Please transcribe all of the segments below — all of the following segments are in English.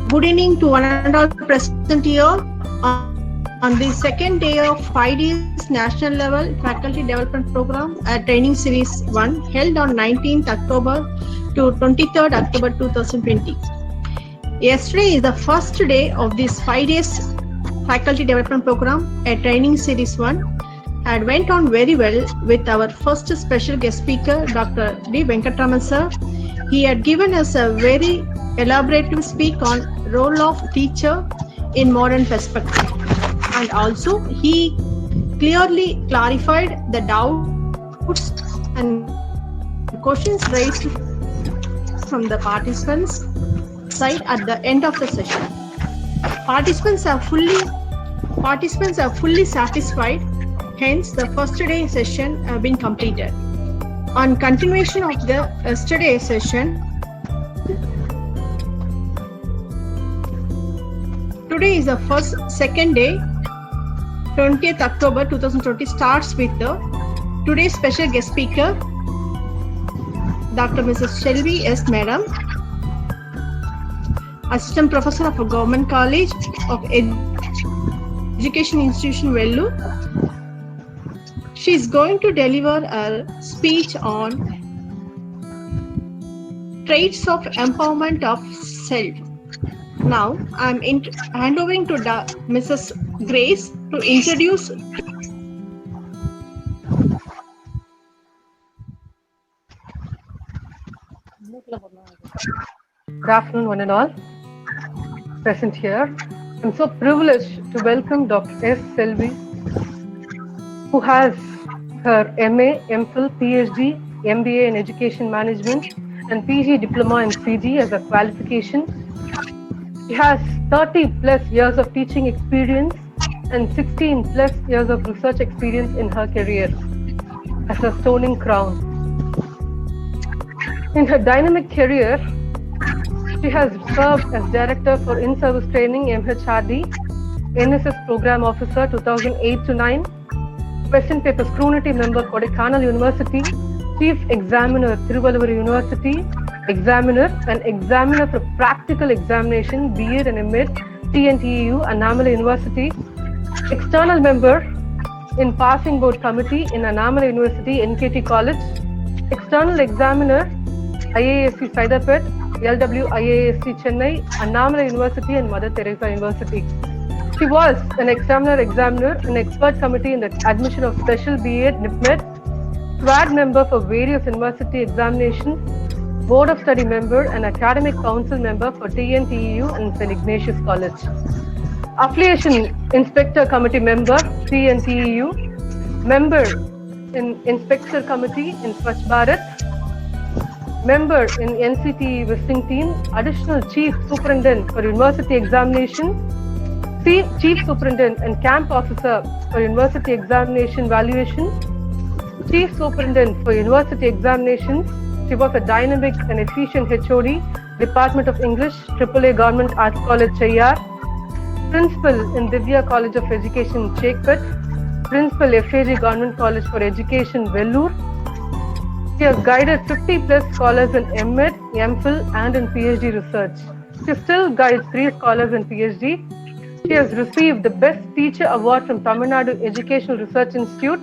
Good evening to one and all present here on the second day of 5 days National Level Faculty Development Program Training Series 1 held on 19th October to 23rd October 2020. Yesterday is the first day of this 5 days Faculty Development Program Training Series 1 and went on very well with our first special guest speaker, Dr. D. Venkatraman sir. He had given us a very elaborative speak on role of teacher in modern perspective, and also he clearly clarified the doubts and questions raised from the participants side at the end of the session. Participants are fully satisfied, hence the first day session have been completed. On continuation of the yesterday session, today is the second day, 20th October 2020 starts with the today's special guest speaker, Dr. Mrs. Shelby S. Madam, Assistant Professor of a Government College of Education Institution, Vellore. She is going to deliver a speech on traits of empowerment of self. Now, I am handovering to Mrs. Grace to introduce. Good afternoon, one and all present here. I'm so privileged to welcome Dr. S. Shelby, who has her MA, MPhil, PhD, MBA in Education Management, and PG Diploma in CG as a qualification. She has 30 plus years of teaching experience and 16 plus years of research experience in her career as a stoning crown. In her dynamic career, she has served as Director for In-Service Training MHRD, NSS Program Officer 2008 to 9, Question Paper Scrutiny Member Kodaikanal University, Chief Examiner Thiruvalluvar University, Examiner and Examiner for Practical Examination B.Ed and M.Ed, TNTEU, Annamalai University, External Member in Passing Board Committee in Annamalai University, NKT College, External Examiner, IASC Saidapet, LWIASC Chennai, Annamalai University and Mother Teresa University. She was an examiner in expert committee in the admission of special B.Ed, NIPMED, SWAD member for various university examinations, Board of Study member and Academic Council member for TNTEU and St. Ignatius College. Affiliation Inspector Committee member, TNTEU, member in Inspector Committee in Swachh Bharat, member in NCTE Visiting Team, Additional Chief Superintendent for University Examination, Chief Superintendent and Camp Officer for University Examination Valuation, Chief Superintendent for University Examinations. She was a dynamic and efficient HOD, Department of English, AAA Government Arts College, Cheyyar, Principal in Divya College of Education, Chekpet, Principal FAG Government College for Education, Vellore. She has guided 50 plus scholars in M.Ed, MPhil and in PhD research. She still guides 3 scholars in PhD. She has received the Best Teacher Award from Tamil Nadu Educational Research Institute,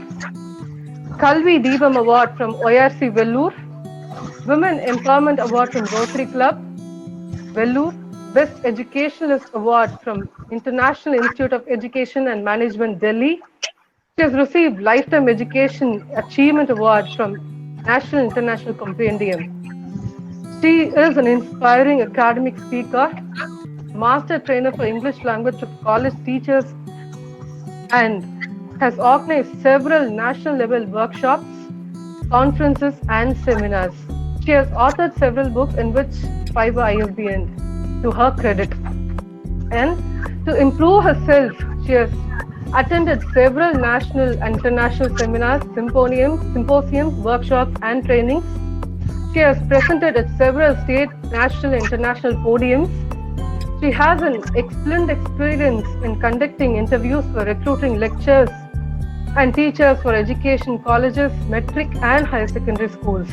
Kalvi Deepam Award from ORC Vellore, Women Empowerment Award from Rotary Club, Vellore, Best Educationalist Award from International Institute of Education and Management, Delhi. She has received Lifetime Education Achievement Award from National International Compendium. She is an inspiring academic speaker, master trainer for English language of college teachers, and has organized several national level workshops, conferences and seminars. She has authored several books in which 5 are ISBN to her credit. And to improve herself, she has attended several national and international seminars, symposiums, workshops and trainings. She has presented at several state, national and international podiums. She has an excellent experience in conducting interviews for recruiting lecturers and teachers for education colleges, metric and higher secondary schools.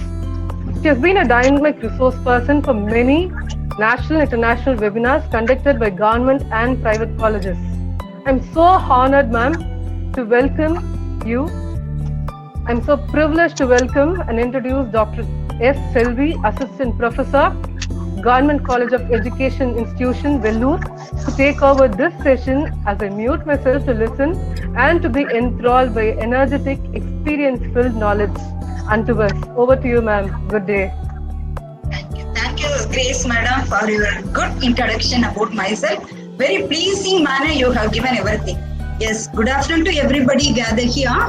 She has been a dynamic resource person for many national international webinars conducted by government and private colleges. I'm so honored, ma'am, to welcome you. I'm so privileged to welcome and introduce Dr. S. Selvi, Assistant Professor, Government College of Education Institution, Vellore, to take over this session as I mute myself to listen and to be enthralled by energetic, experience-filled knowledge unto us. Over to you, ma'am. Good day. Thank you, Grace, madam, for your good introduction about myself. Very pleasing manner you have given everything. Yes, good afternoon to everybody gathered here.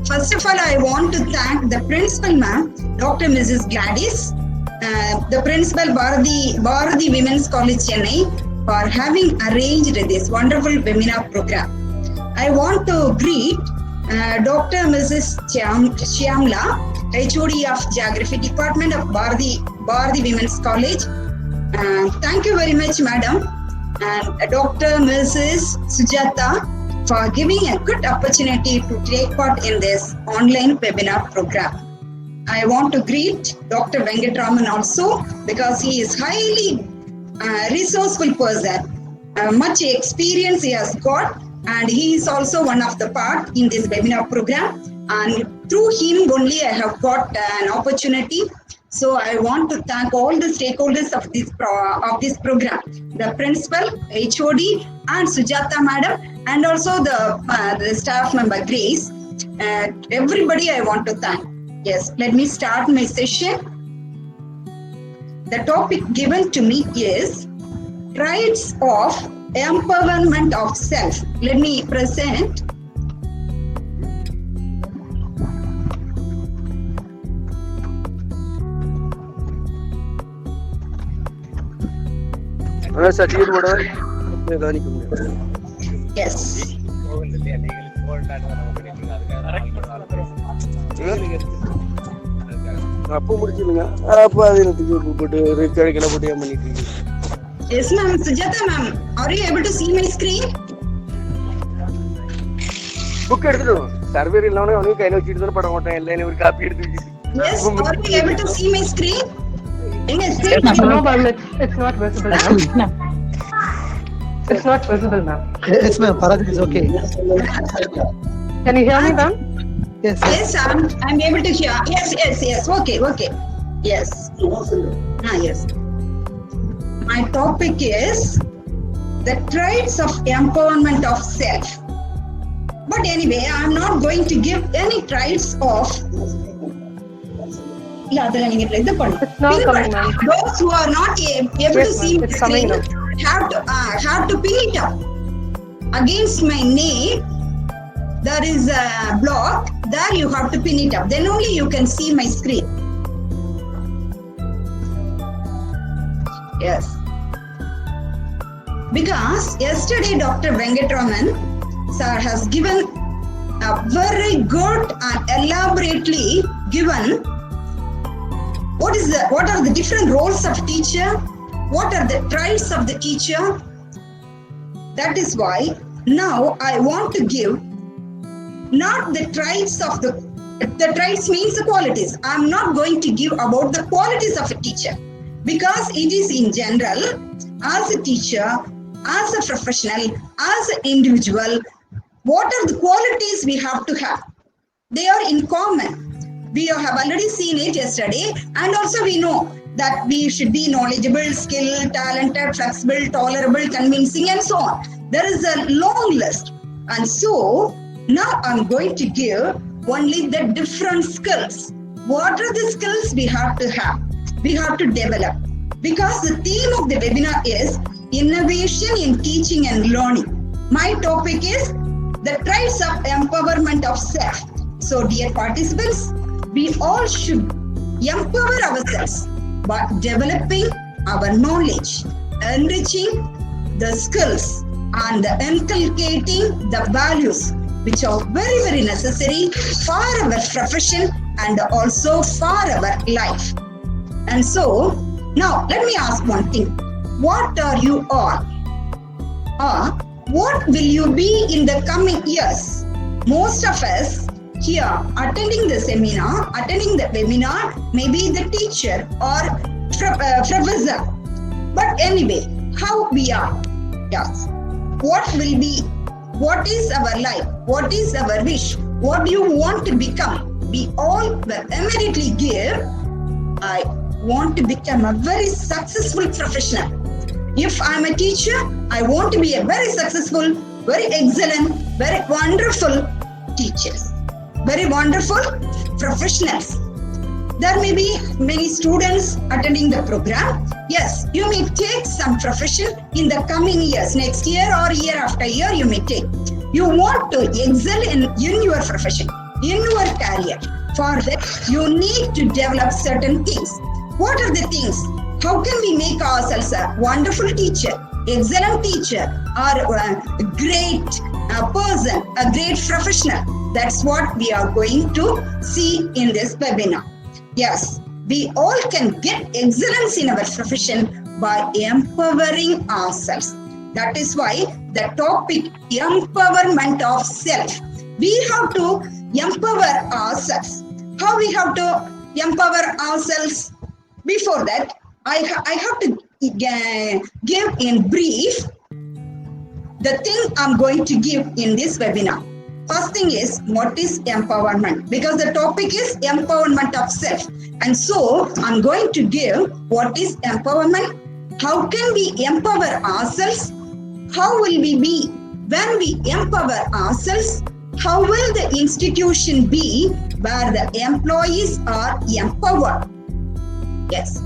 First of all, I want to thank the principal, ma'am, Dr. Mrs. Gladys, the principal, Bharati Women's College, Chennai, for having arranged this wonderful webinar program. I want to greet Dr. Mrs. Shyamla, HOD of Geography Department of Bharati Women's College. Thank you very much, madam. And Dr. Mrs. Sujata for giving a good opportunity to take part in this online webinar program. I want to greet Dr. Venkatraman also because he is highly resourceful person. Much experience he has got, and he is also one of the part in this webinar program. And through him only I have got an opportunity. So I want to thank all the stakeholders of this program, the principal, HOD, and Sujata madam, and also the staff member Grace. Everybody I want to thank. Yes, let me start my session. The topic given to me is Rights of Empowerment of Self. Let me present. Yes. Yes, ma'am. Sujata, ma'am, are you able to see my screen? Book survey Yes, are you able to see my screen? No, ma'am, it's not visible, ma'am. It's not visible, ma'am. Yes, ma'am. Parath is okay. Can you hear me, ma'am? Yes. Yes, I'm able to hear. Yes. Okay. Yes. Yes. My topic is the traits of empowerment of self. But anyway, I'm not going to give any traits of. It's not coming, ma'am. Those who are not able to see my screen have to pin it up. Against my name, there is a block. There you have to pin it up. Then only you can see my screen. Yes. Because yesterday Dr. Venkatraman sir has given a very good and elaborately given what are the different roles of teacher, what are the traits of the teacher. That is why now I want to give not the traits of the traits means the qualities. I'm not going to give about the qualities of a teacher because it is in general as a teacher, as a professional, as an individual, what are the qualities we have to have? They are in common. We have already seen it yesterday, and also we know that we should be knowledgeable, skilled, talented, flexible, tolerable, convincing, and so on. There is a long list. And so now I'm going to give only the different skills. What are the skills we have to have? We have to develop. Because the theme of the webinar is innovation in teaching and learning. My topic is the traits of empowerment of self. So dear participants, we all should empower ourselves by developing our knowledge, enriching the skills, and inculcating the values which are very, very necessary for our profession and also for our life. And so, now let me ask one thing. What are you all? Or what will you be in the coming years? Most of us here attending the webinar, maybe the teacher or professor. But anyway, how we are? Yes. What will be? What is our life? What is our wish? What do you want to become? We all will immediately give, I want to become a very successful professional. If I'm a teacher, I want to be a very successful, very excellent, very wonderful teachers, very wonderful professionals. There may be many students attending the program. Yes, you may take some profession in the coming years, next year or year after year you may take. You want to excel in your profession, in your career. For that, you need to develop certain things. What are the things? How can we make ourselves a wonderful teacher, excellent teacher, or a great person, a great professional? That's what we are going to see in this webinar. Yes, we all can get excellence in our profession by empowering ourselves. That is why the topic, empowerment of self. We have to empower ourselves. How we have to empower ourselves? Before that, I have to give in brief the thing I'm going to give in this webinar. First thing is, what is empowerment? Because the topic is empowerment of self. And so I'm going to give what is empowerment, how can we empower ourselves, how will we be when we empower ourselves, how will the institution be where the employees are empowered? Yes.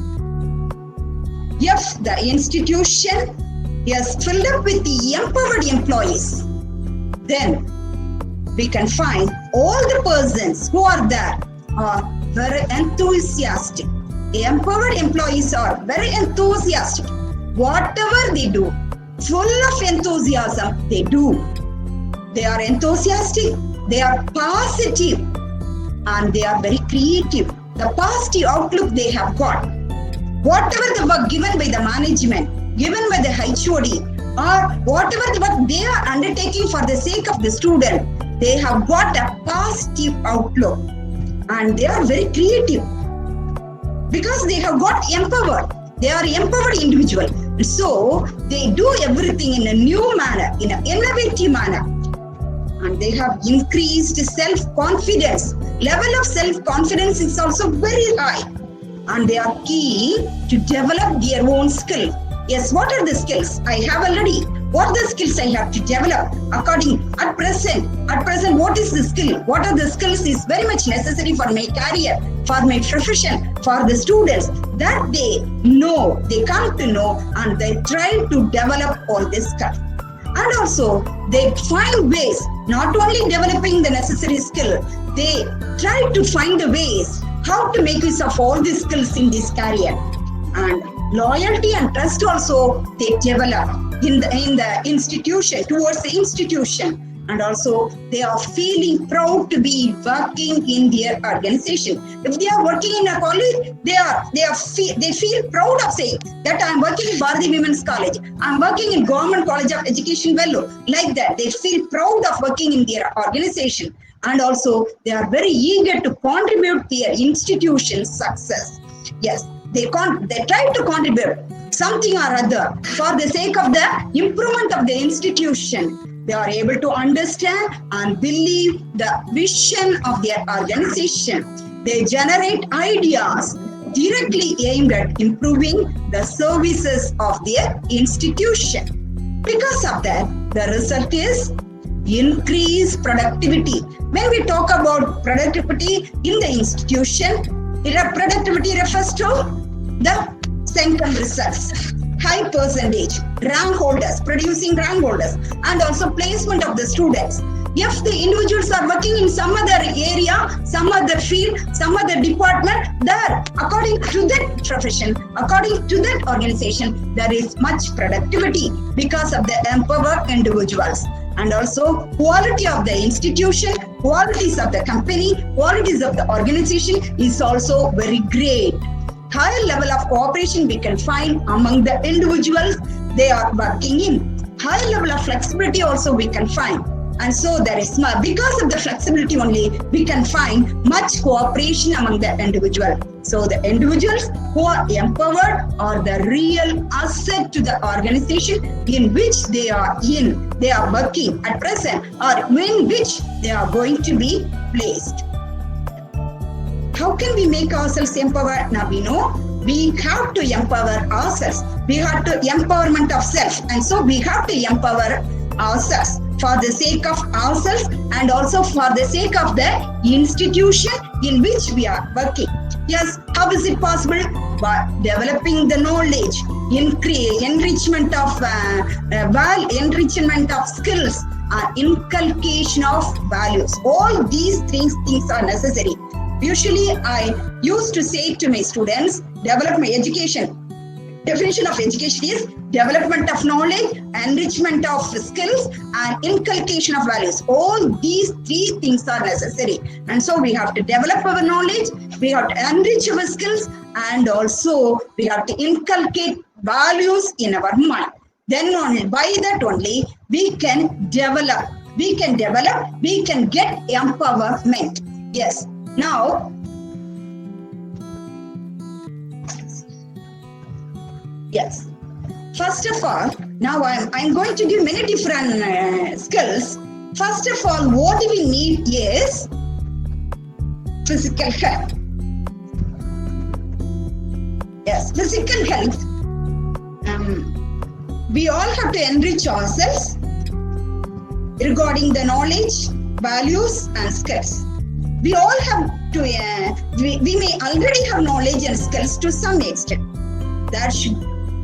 If the institution is filled up with the empowered employees, then we can find all the persons who are there are very enthusiastic. Empowered employees are very enthusiastic. Whatever they do, full of enthusiasm, they do. They are enthusiastic, they are positive, and they are very creative. The positive outlook they have got. Whatever the work given by the management, given by the HOD, or whatever the work they are undertaking for the sake of the student, they have got a positive outlook and they are very creative because they have got empowered. They are empowered individual. So they do everything in a new manner, in an innovative manner. And they have increased self-confidence. Level of self-confidence is also very high. And they are keen to develop their own skill. Yes, what are the skills? I have already. What are the skills I have to develop? At present, what is the skill? What are the skills is very much necessary for my career, for my profession, for the students that they know, they come to know, and they try to develop all this stuff. And also, they find ways, not only developing the necessary skill, they try to find the ways how to make use of all these skills in this career. And loyalty and trust also they develop in the institution, towards the institution. And also they are feeling proud to be working in their organization. If they are working in a college, they feel proud of saying that I'm working in Bharati Women's College, I'm working in Government College of Education, Vellore. Like that, they feel proud of working in their organization. And also they are very eager to contribute their institution's success. Yes, they try to contribute something or other for the sake of the improvement of the institution. They are able to understand and believe the vision of their organization. They generate ideas directly aimed at improving the services of their institution. Because of that, the result is increased productivity. When we talk about productivity in the institution, productivity refers to the central results. High percentage, rank holders, producing rank holders, and also placement of the students. If the individuals are working in some other area, some other field, some other department, there, according to that profession, according to that organization, there is much productivity because of the empowered individuals. And also quality of the institution, qualities of the company, qualities of the organization is also very great. Higher level of cooperation we can find among the individuals they are working in. Higher level of flexibility also we can find. And so there is because of the flexibility only, we can find much cooperation among the individual. So the individuals who are empowered are the real asset to the organization in which they are working at present, or in which they are going to be placed. How can we make ourselves empowered? Now we know we have to empower ourselves. We have to empowerment of self, and so we have to empower ourselves for the sake of ourselves and also for the sake of the institution in which we are working. Yes, how is it possible? By developing the knowledge, enrichment of skills, and inculcation of values. All these things are necessary. Usually, I used to say to my students, development education. Definition of education is development of knowledge, enrichment of skills, and inculcation of values. All these three things are necessary. And so we have to develop our knowledge, we have to enrich our skills, and also we have to inculcate values in our mind. Then only by that only we can develop, we can get empowerment. Yes. Now, yes. First of all, now I'm going to give many different skills. First of all, what we need is physical health. Yes, physical health. We all have to enrich ourselves regarding the knowledge, values, and skills. We all have to, we may already have knowledge and skills to some extent.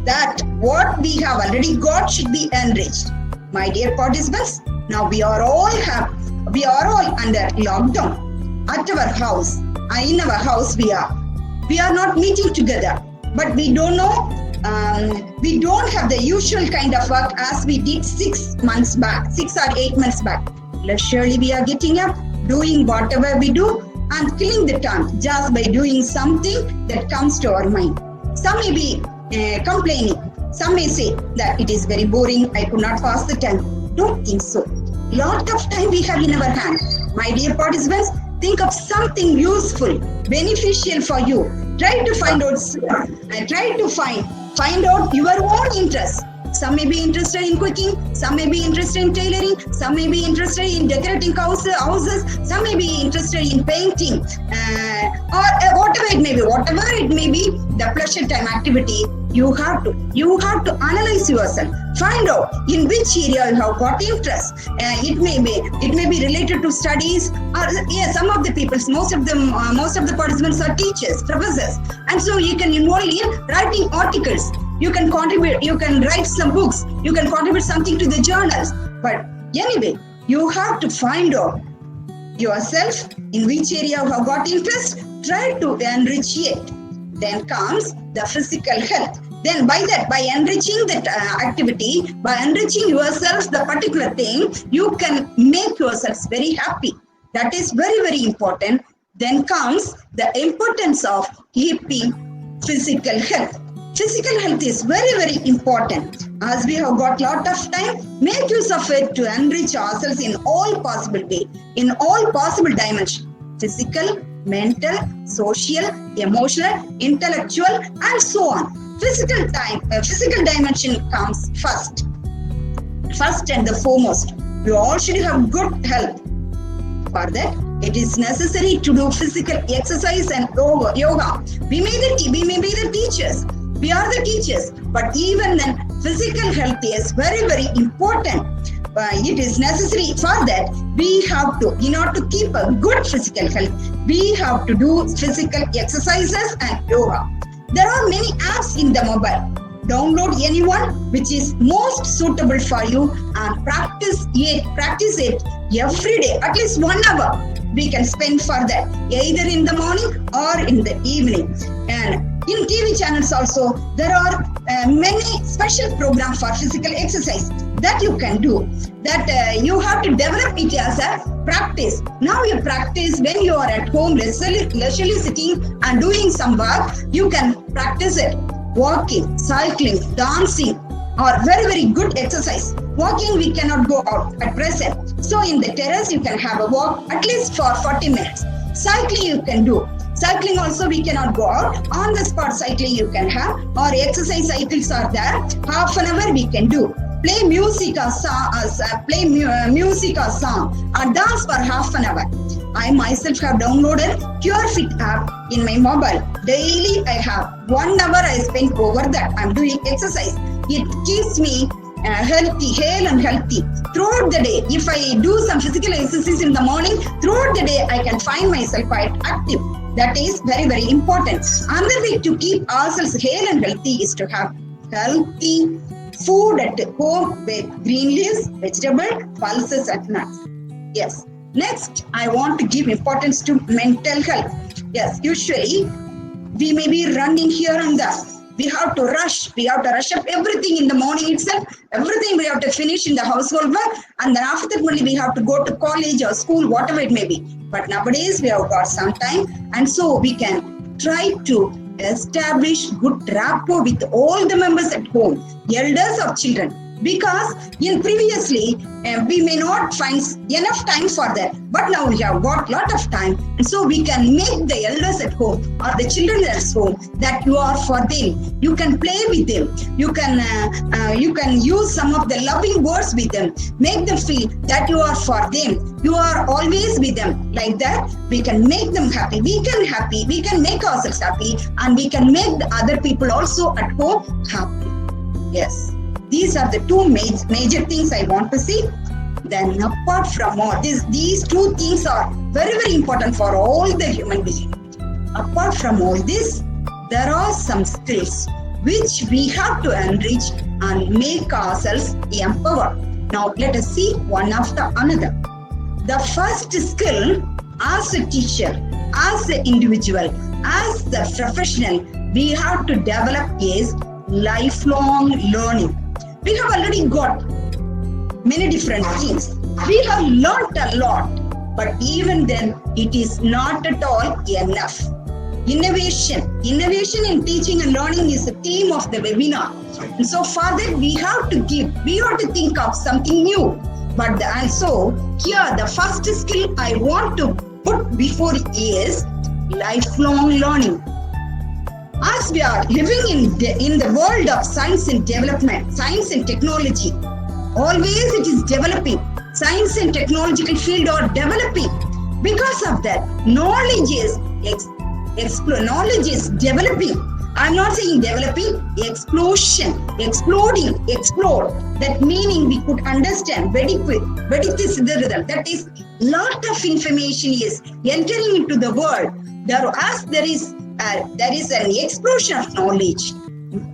That what we have already got should be enriched. My dear participants, now we are all under lockdown at our house. In our house we are not meeting together, but we don't know, we don't have the usual kind of work as we did 6 months back, 6 or 8 months back. Surely we are getting up, doing whatever we do and killing the time just by doing something that comes to our mind. Some may be complaining. Some may say that it is very boring, I could not pass the time. Don't think so. Lot of time we have in our hand. My dear participants, think of something useful, beneficial for you. Try to find out find out your own interests. Some may be interested in cooking, some may be interested in tailoring, some may be interested in decorating houses, some may be interested in painting, or whatever it may be, the pleasure time activity. You have to analyze yourself. Find out in which area you have got interest. It may be related to studies, or some of the people, most of the participants are teachers, professors, and so you can involve in writing articles. You can contribute, you can write some books, you can contribute something to the journals. But anyway, you have to find out yourself in which area you have got interest, try to enrich it. Then comes the physical health. Then by enriching that activity, by enriching yourself the particular thing, you can make yourselves very happy. That is very, very important. Then comes the importance of keeping physical health. Physical health is very, very important. As we have got lot of time, make use of it to enrich ourselves in all possible ways, in all possible dimensions. Physical, mental, social, emotional, intellectual, and so on. Physical dimension comes first and the foremost. You all should have good health. For that, it is necessary to do physical exercise and yoga. We may be the teachers. We are the teachers, but even then, physical health is very, very important. It is necessary for that. We have to, in order to keep a good physical health, we have to do physical exercises and yoga. There are many apps in the mobile. Download any one which is most suitable for you and practice it every day, at least 1 hour. We can spend for that, either in the morning or in the evening. And in TV channels also, there are many special programs for physical exercise that you can do. That you have to develop it as a practice. Now you practice when you are at home, leisurely sitting and doing some work, you can practice it. Walking, cycling, dancing, or very, very good exercise. Walking, we cannot go out at present. So in the terrace, you can have a walk at least for 40 minutes. Cycling you can do. Cycling also we cannot go out. On the spot cycling you can have, or exercise cycles are there. Half an hour we can do. Play music or song, music or song, or dance for half an hour. I myself have downloaded CureFit app in my mobile. Daily I have 1 hour I spend over that. I'm doing exercise. It keeps me healthy, hale and healthy throughout the day. If I do some physical exercise in the morning, throughout the day I can find myself quite active. That is very, very important. Another way to keep ourselves hale and healthy is to have healthy food at home with green leaves, vegetable, pulses and nuts. Yes. Next, I want to give importance to mental health. Yes, usually we may be running here and there. We have to rush. We have to rush up everything in the morning itself. Everything we have to finish in the household work. And then after that only we have to go to college or school, whatever it may be. But nowadays we have got some time. And so we can try to establish good rapport with all the members at home, elders or children. Because in previously, we may not find enough time for that. But now we have got lot of time. And so we can make the elders at home or the children at home that you are for them. You can play with them. You can use some of the loving words with them. Make them feel that you are for them. You are always with them. Like that, we can make them happy. We can make ourselves happy. And we can make the other people also at home happy. Yes. These are the two major things I want to see. Then apart from all, these two things are very, very important for all the human beings. Apart from all this, there are some skills which we have to enrich and make ourselves empowered. Now let us see one after another. The first skill, as a teacher, as an individual, as the professional, we have to develop is lifelong learning. We have already got many different things. We have learnt a lot, but even then, it is not at all enough. Innovation in teaching and learning is the theme of the webinar. And so for that, we have to think of something new. But also, here, the first skill I want to put before is lifelong learning. As we are living in the world of science and development, science and technology, always it is developing. Science and technological field are developing. Because of that, knowledge is developing. I'm not saying developing, explosion, exploding, explode. That meaning we could understand very quick. But it is the result. That is, lot of information is entering into the world. There is an explosion of knowledge.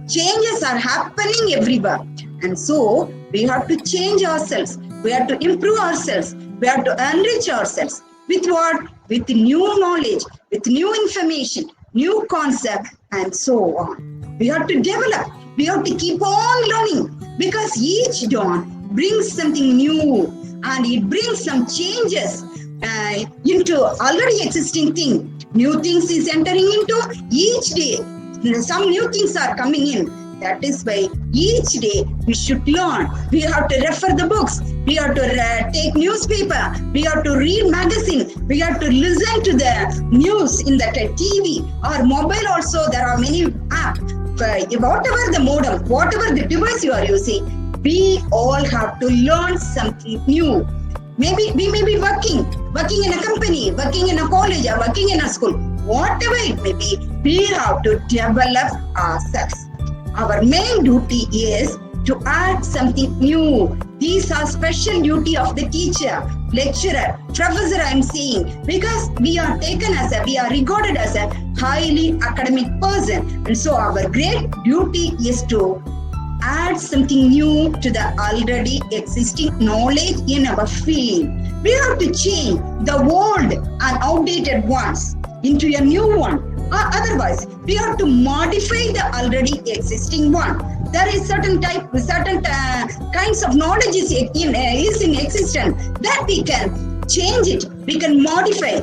Changes are happening everywhere. And so we have to change ourselves. We have to improve ourselves. We have to enrich ourselves. With what? With new knowledge, with new information, new concept, and so on. We have to develop. We have to keep on learning, because each dawn brings something new, and it brings some changes into already existing thing. New things is entering into each day. Some new things are coming in. That is why each day we should learn. We have to refer the books. We have to take newspaper. We have to read magazine. We have to listen to the news in the TV or mobile also. There are many apps. Whatever the modem, whatever the device you are using, we all have to learn something new. Maybe we may be working in a company, working in a college, or working in a school. Whatever it may be, we have to develop ourselves. Our main duty is to add something new. These are special duty of the teacher, lecturer, professor, I'm saying, because we are regarded as a highly academic person. And so our great duty is to add something new to the already existing knowledge in our field. We have to change the old and outdated ones into a new one. Otherwise, we have to modify the already existing one. There is certain kinds of knowledge is in existence that we can change it. We can modify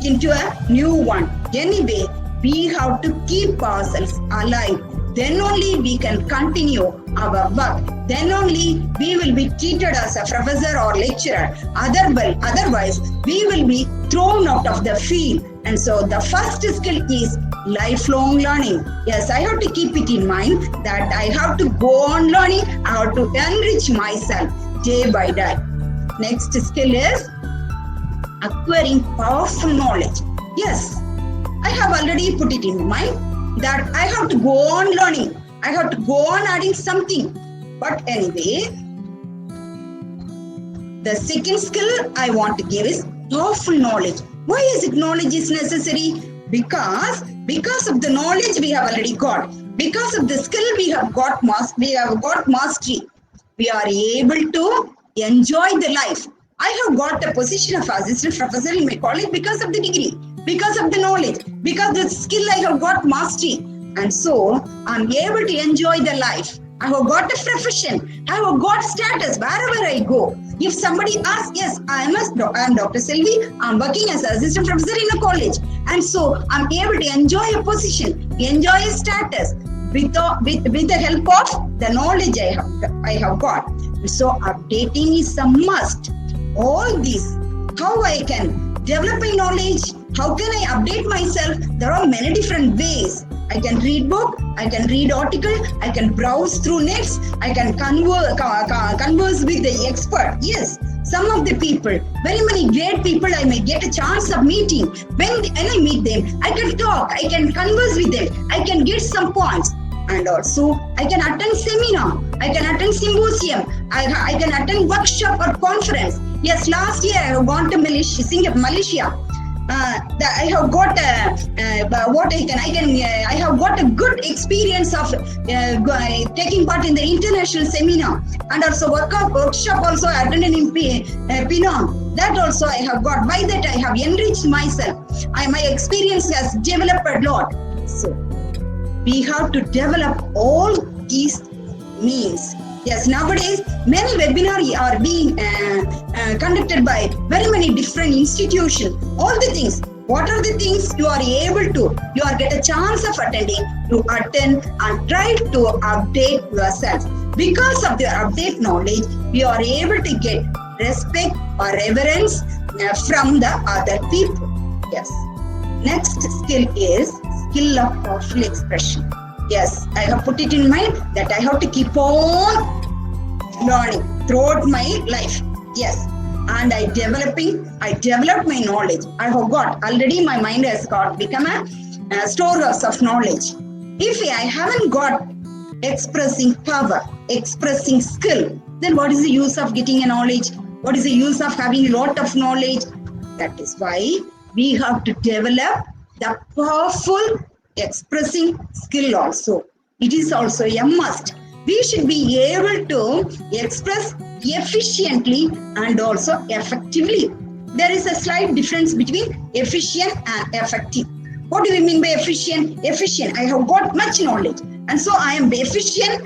into a new one. Anyway, we have to keep ourselves alive. then only we can continue our work. Then only we will be treated as a professor or lecturer. Otherwise, we will be thrown out of the field. And so the first skill is lifelong learning. Yes, I have to keep it in mind that I have to go on learning. I have to enrich myself day by day. Next skill is acquiring powerful knowledge. Yes, I have already put it in mind that I have to go on learning. I have to go on adding something. But anyway, the second skill I want to give is powerful knowledge. Why is it knowledge is necessary? Because of the knowledge we have already got, because of the skill we have got mastery, we are able to enjoy the life. I have got the position of assistant professor in my college because of the degree, because of the knowledge, because the skill I have got mastery. And so I'm able to enjoy the life. I have got a profession. I have got status wherever I go. If somebody asks, yes, I am Dr. Selvi, I'm working as an assistant professor in a college. And so I'm able to enjoy a position, enjoy a status with the help of the knowledge I have got. So updating is a must. All this, how I can develop my knowledge, how can I update myself? There are many different ways. I can read book, I can read article, I can browse through nets, I can converse with the expert. Yes, some of the people, very many great people I may get a chance of meeting. When I meet them, I can talk, I can converse with them, I can get some points. And also, I can attend seminar, I can attend symposium, I can attend workshop or conference. Yes, last year I have gone to Malaysia. I have got I have got a good experience of taking part in the international seminar, and also workshop also attended in Penang. That also I have got. By that I have enriched myself. My experience has developed a lot. So we have to develop all these means. Yes, nowadays many webinars are being conducted by very many different institutions. All the things, what are the things you are able to, you are get a chance of attending, to attend and try to update yourself. Because of your update knowledge, you are able to get respect or reverence from the other people. Yes. Next skill is skill of powerful expression. Yes, I have put it in mind that I have to keep on learning throughout my life. Yes, and I developed my knowledge. I have got, already my mind has become a storehouse of knowledge. If I haven't got expressing power, expressing skill, then what is the use of getting a knowledge? What is the use of having a lot of knowledge? That is why we have to develop the powerful expressing skill also. It is also a must. We should be able to express efficiently and also effectively. There is a slight difference between efficient and effective. What do we mean by efficient? Efficient, I have got much knowledge, and so I am efficient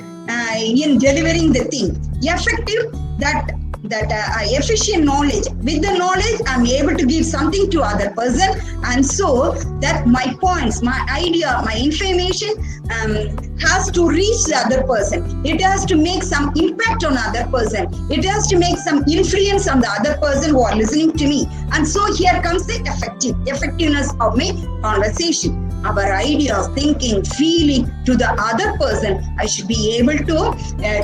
in delivering the thing. Effective, that efficient knowledge. With the knowledge, I'm able to give something to other person, and so that my points, my idea, my information has to reach the other person. It has to make some impact on other person. It has to make some influence on the other person who are listening to me. And so here comes the effectiveness of my conversation. Our ideas, thinking, feeling to the other person, I should be able to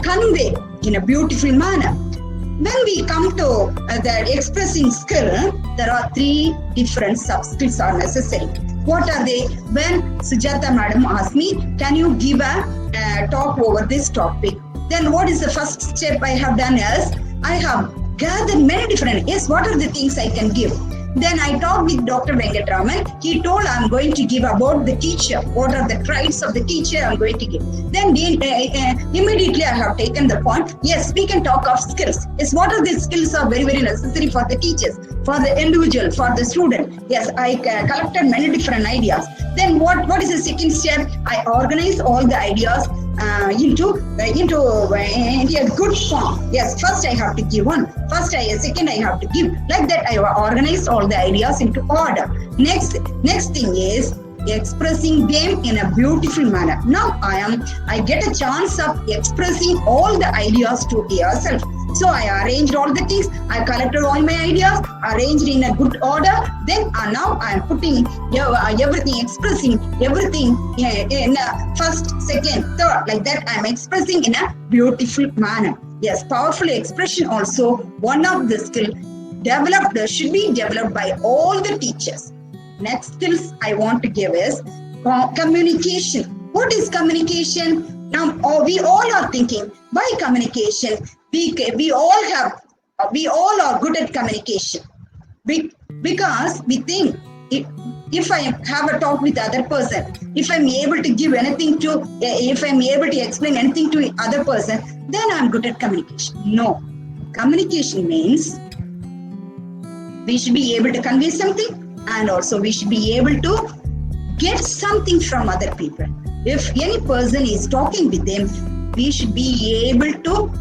convey in a beautiful manner. When we come to the expressing skill, there are 3 different sub-skills are necessary. What are they? When Sujata madam asked me, can you give a talk over this topic? Then what is the first step I have done is, I have gathered many different, yes, what are the things I can give? Then I talked with Dr. Venkatraman. He told I'm going to give about the teacher. What are the traits of the teacher I'm going to give? Then immediately I have taken the point. Yes, we can talk of skills. Yes, what are the skills are very, very necessary for the teachers, for the individual, for the student. Yes, I collected many different ideas. Then what is the second step? I organize all the ideas into a good form. Yes, first I have to give one. Second I have to give. Like that I have organized all the ideas into order. Next thing is expressing them in a beautiful manner. Now I get a chance of expressing all the ideas to yourself. So I arranged all the things, I collected all my ideas, arranged in a good order. Then now I am putting everything, expressing everything in a first, second, third, like that I am expressing in a beautiful manner. Yes, powerful expression also one of the skill should be developed by all the teachers. Next skills I want to give is communication. What is communication? Now we all are thinking by communication we all are good at communication because we think if I have a talk with other person, if I'm able to give anything to, if I'm able to explain anything to other person, then I'm good at communication. No, communication means we should be able to convey something, and also we should be able to get something from other people. If any person is talking with them, we should be able to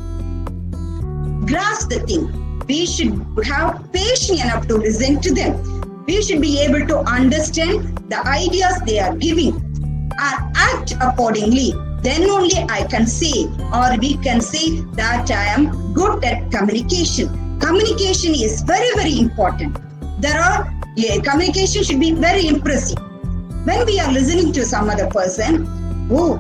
grasp the thing. We should have patience enough to listen to them. We should be able to understand the ideas they are giving and act accordingly. Then only I can say, or we can say that I am good at communication. Communication is very, very important. Communication should be very impressive. When we are listening to some other person, oh,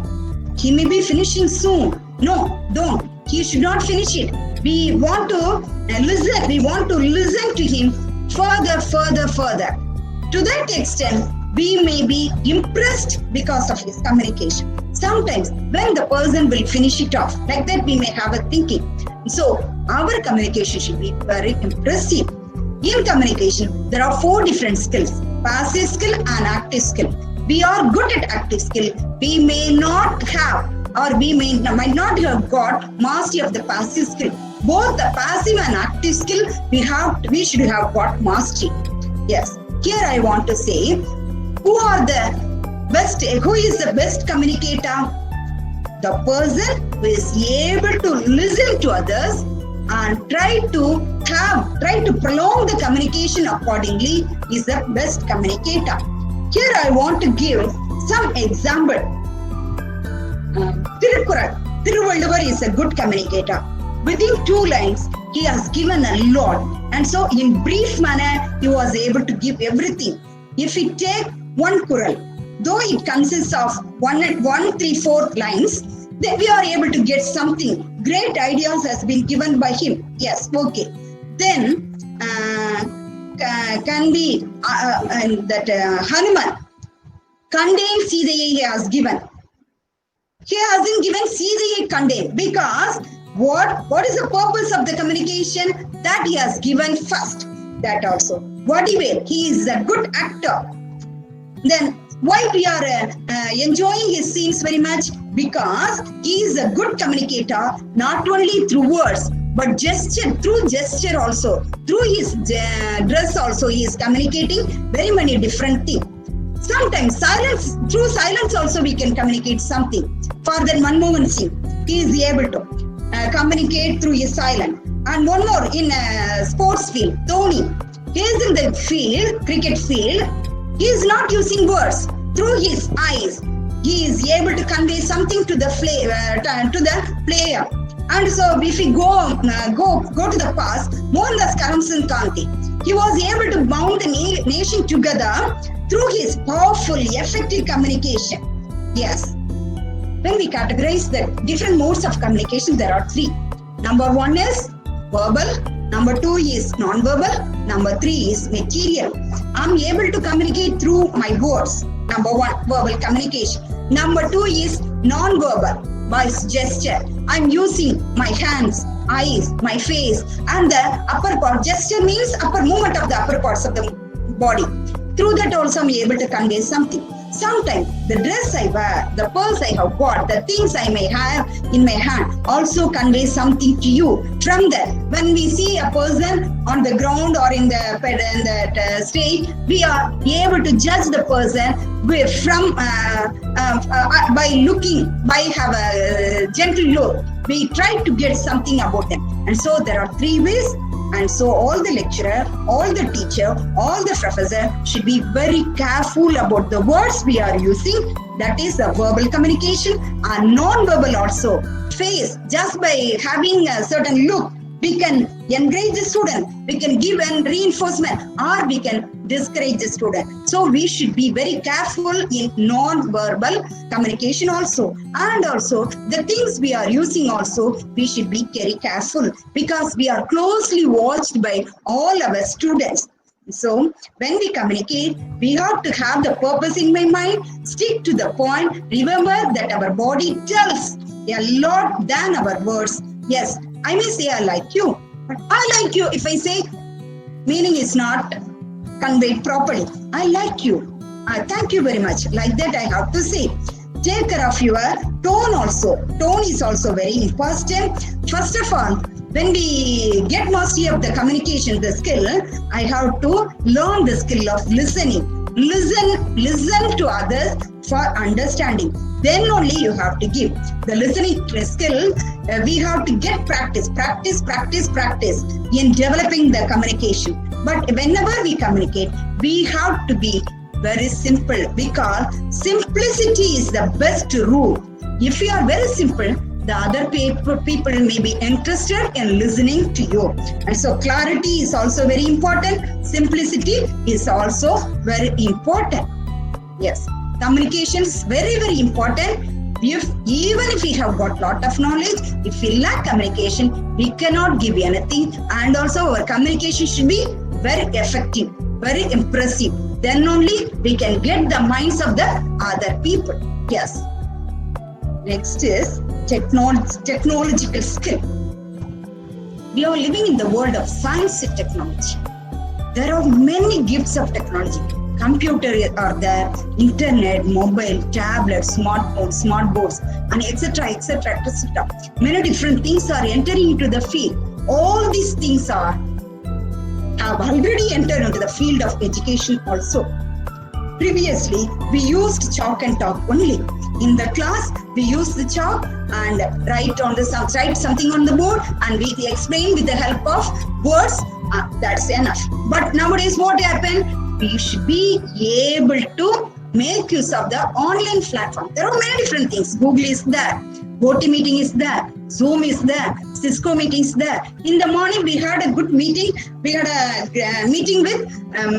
he may be finishing soon. No, don't. He should not finish it. We want to listen. We want to listen to him further. To that extent, we may be impressed because of his communication. Sometimes when the person will finish it off, like that we may have a thinking. So our communication should be very impressive. In communication, there are 4 different skills: passive skill and active skill. We are good at active skill. We may not have, or we might not have got mastery of the passive skill. Both the passive and active skill we should have got mastery. Yes. Here I want to say, who is the best communicator? The person who is able to listen to others and try to prolong the communication accordingly is the best communicator. Here I want to give some example. Thiruvalluvar is a good communicator. Within 2 lines, he has given a lot. And so in brief manner, he was able to give everything. If we take one Kural, though it consists of 1-3-4 lines, then we are able to get something. Great ideas has been given by him. Yes, okay. Then can be Hanuman, contain Sitaye he has given. He hasn't given Sitaye contain because what is the purpose of the communication? That he has given first. That also. Vadivel, he is a good actor. Then why we are enjoying his scenes very much? Because he is a good communicator, not only through words, but through gesture also. Through his dress also, he is communicating very many different things. Sometimes through silence also we can communicate something. Further, Manmohan Singh, he is able to communicate through his silence. And one more in sports field, Dhoni, he is in the field, cricket field. He is not using words. Through his eyes, he is able to convey something to the player. And so if we go to the past, Mohandas Karamchand Gandhi, he was able to bound the nation together through his powerful, effective communication. Yes. When we categorize the different modes of communication, there are 3. Number 1 is verbal. Number 2 is non-verbal. Number 3 is material. I'm able to communicate through my words. Number 1, verbal communication. Number 2 is non-verbal, by gesture. I'm using my hands, eyes, my face, and the upper part. Gesture means upper movement of the upper parts of the body. Through that also I'm able to convey something. Sometimes the dress I wear, the purse I have bought, the things I may have in my hand also convey something to you. From there, when we see a person on the ground or in the stage, we are able to judge the person by looking, by have a gentle look. We try to get something about them. And so there are 3 ways: And so all the lecturer, all the teacher, all the professor should be very careful about the words we are using. That is the verbal communication and non-verbal also. Face, just by having a certain look, we can encourage the student, we can give an reinforcement, or we can discourage the student. So we should be very careful in non-verbal communication also. And also the things we are using also, we should be very careful because we are closely watched by all our students. So when we communicate, we have to have the purpose in my mind, stick to the point, remember that our body tells a lot than our words. Yes, I may say I like you, but I like you if I say meaning is not conveyed properly. I like you. Thank you very much. Like that I have to say. Take care of your tone also. Tone is also very important. First of all, when we get mastery of the communication, the skill, I have to learn the skill of listening. Listen to others for understanding. Then only you have to give. The listening skill, we have to get practice in developing the communication. But whenever we communicate, we have to be very simple because simplicity is the best rule. If you are very simple, the other people may be interested in listening to you. And so clarity is also very important. Simplicity is also very important. Yes, communication is very, very important. Even if we have got lot of knowledge, if we lack communication, we cannot give anything. And also our communication should be very effective, very impressive. Then only we can get the minds of the other people. Yes. Next is technological skill. We are living in the world of science and technology. There are many gifts of technology. Computer are there, internet, mobile, tablet, smartphone, smart boards, and etc. Many different things are entering into the field. All these things have already entered into the field of education also. Previously, we used chalk and talk only. In the class, we use the chalk and write something on the board, and we explain with the help of words. That's enough. But nowadays, what happened? We should be able to make use of the online platform. There are many different things. Google is there, GoToMeeting is there, Zoom is there, Cisco meeting is there. In the morning, we had a good meeting. We had a meeting with the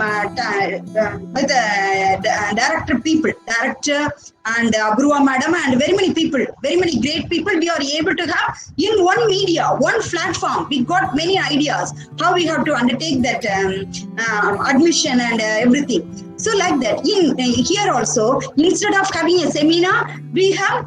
director and Abruva madam and very many people, very many great people we are able to have in one media, one platform. We got many ideas how we have to undertake that admission and everything. So like that, in here also, instead of having a seminar, we are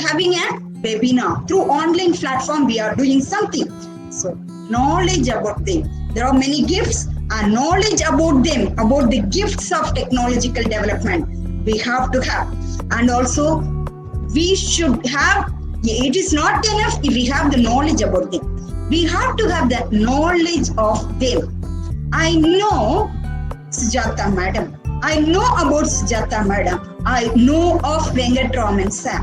having a webinar. Through online platform, we are doing something. So knowledge about them. There are many gifts and knowledge about them, about the gifts of technological development we have to have. And also we should have, it is not enough if we have the knowledge about them. We have to have that knowledge of them. I know Sujata madam. I know about Sujata madam. I know of Venkatraman sir.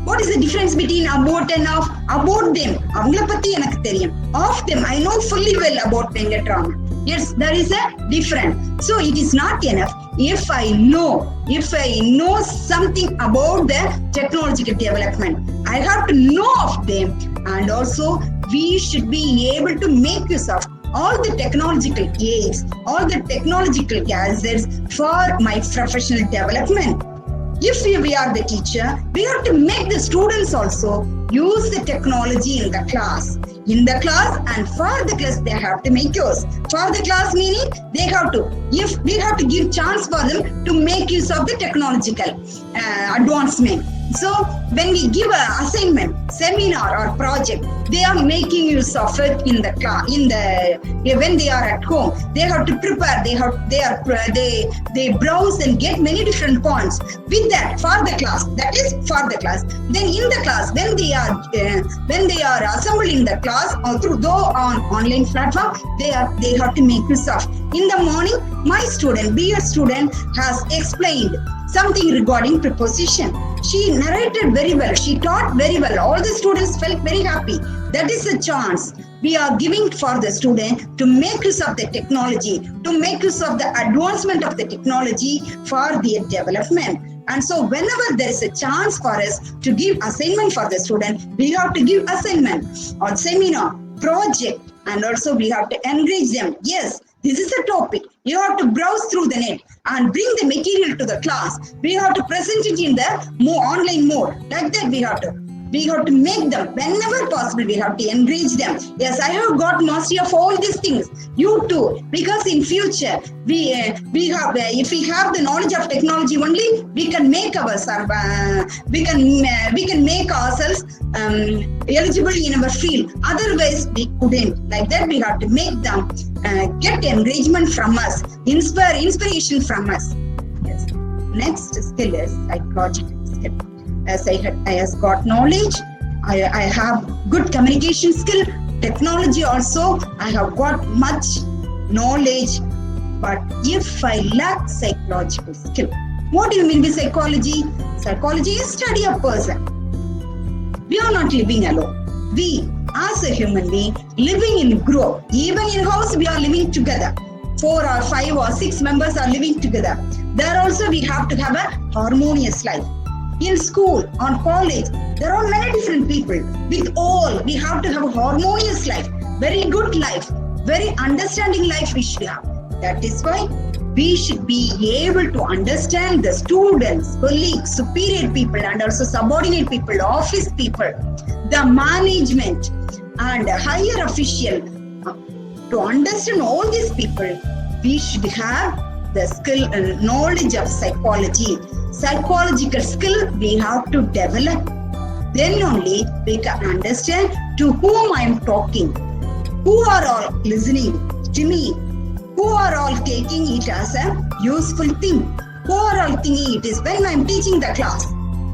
What is the difference between about and of? About them. Avangala patti enakku theriyum. Of them, I know fully well about Venkatraman. Yes, there is a difference. So it is not enough. If I know something about the technological development, I have to know of them. And also, we should be able to make use of all the technological aids, all the technological gadgets for my professional development. If we are the teacher, we have to make the students also use the technology in the class. In the class and for the class, they have to make use. For the class meaning, they have to, if we have to give chance for them to make use of the technological advancement. So when we give an assignment, seminar or project, they are making use of it in the class. When they are at home, they have to prepare. They browse and get many different points with that for the class. That is for the class. Then in the class, when they are assembled in the class or though on online platform, they have to make use of. In the morning, my student, BA student, has explained something regarding preposition. She narrated very well. She taught very well. All the students felt very happy. That is a chance. we are giving for the student to make use of the technology, to make use of the advancement of the technology for their development. And so whenever there is a chance for us to give assignment for the student, we have to give assignment or seminar, project, and also we have to encourage them. Yes, this is a topic. You have to browse through the net and bring the material to the class. We have to present it in the online mode. Like that we have to make them whenever possible. We have to encourage them. Yes, I have got mastery of all these things. You too, because in future we have if we have the knowledge of technology only, we can make ourselves we can make ourselves eligible in our field. Otherwise, we couldn't. Like that, we have to make them get encouragement from us, inspiration from us. Yes. Next skill is psychological skill. As I has got knowledge, I have good communication skill. Technology also, I have got much knowledge. But if I lack psychological skill, what do you mean by psychology? Psychology is study of person. We are not living alone. We, as a human being, living in group. Even in house, we are living together. 4 or 5 or 6 members are living together. There also we have to have a harmonious life. In school, on college, there are many different people. With all, we have to have a harmonious life, very good life, very understanding life we should have. That is why we should be able to understand the students, colleagues, superior people, and also subordinate people, office people, the management, and higher official. To understand all these people, we should have the skill and knowledge of psychology. Psychological skill we have to develop. Then only we can understand to whom I am talking, who are all listening to me, who are all taking it as a useful thing, who are all thinking it is when I am teaching the class.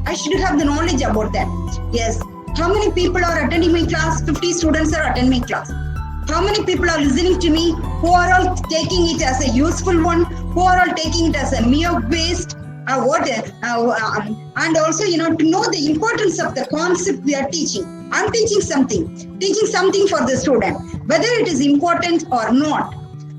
I should have the knowledge about that. Yes, how many people are attending my class? 50 students are attending my class. How many people are listening to me? Who are all taking it as a useful one? Who are all taking it as a mere waste? And also, to know the importance of the concept we are teaching. I'm teaching something for the student, whether it is important or not.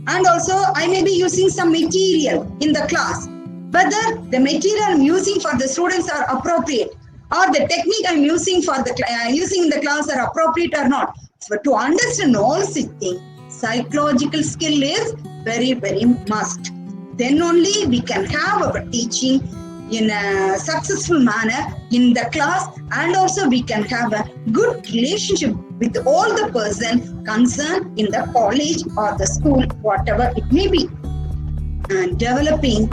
And also, I may be using some material in the class, whether the material I'm using for the students are appropriate, or the technique I'm using for the using in the class are appropriate or not. So to understand all such things, psychological skill is very, very must. Then only we can have our teaching in a successful manner in the class, and also we can have a good relationship with all the person concerned in the college or the school, whatever it may be. And developing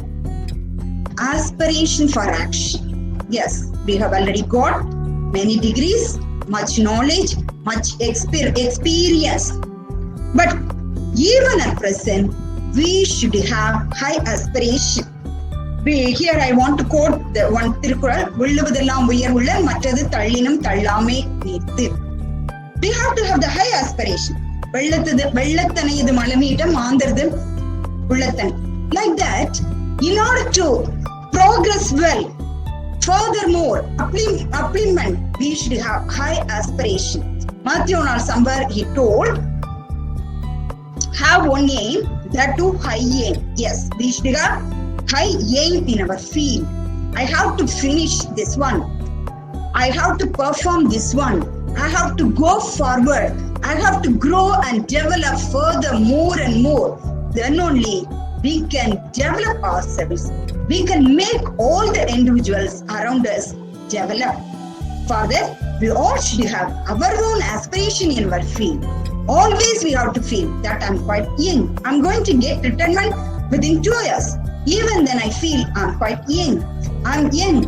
aspiration for action. Yes, we have already got many degrees, much knowledge, much experience. But even at present, we should have high aspiration. Here I want to quote the one Tirukkural, "Ulluvadellam uyarvulla matrathu thallinam thallame neethu." We have to have the high aspiration. Vellathanayadu malamita maandardu ullathan. Like that, in order to progress well, furthermore, upliftment, we should have high aspiration. Matthew or somewhere he told, have one aim, that too high aim. Yes, we should have high aim in our field. I have to finish this one. I have to perform this one. I have to go forward. I have to grow and develop further more and more. Then only we can develop ourselves. We can make all the individuals around us develop. For that, we all should have our own aspiration in our field. Always we have to feel that I'm quite young. I'm going to get retirement within 2 years. Even then I feel I'm quite young. I'm young.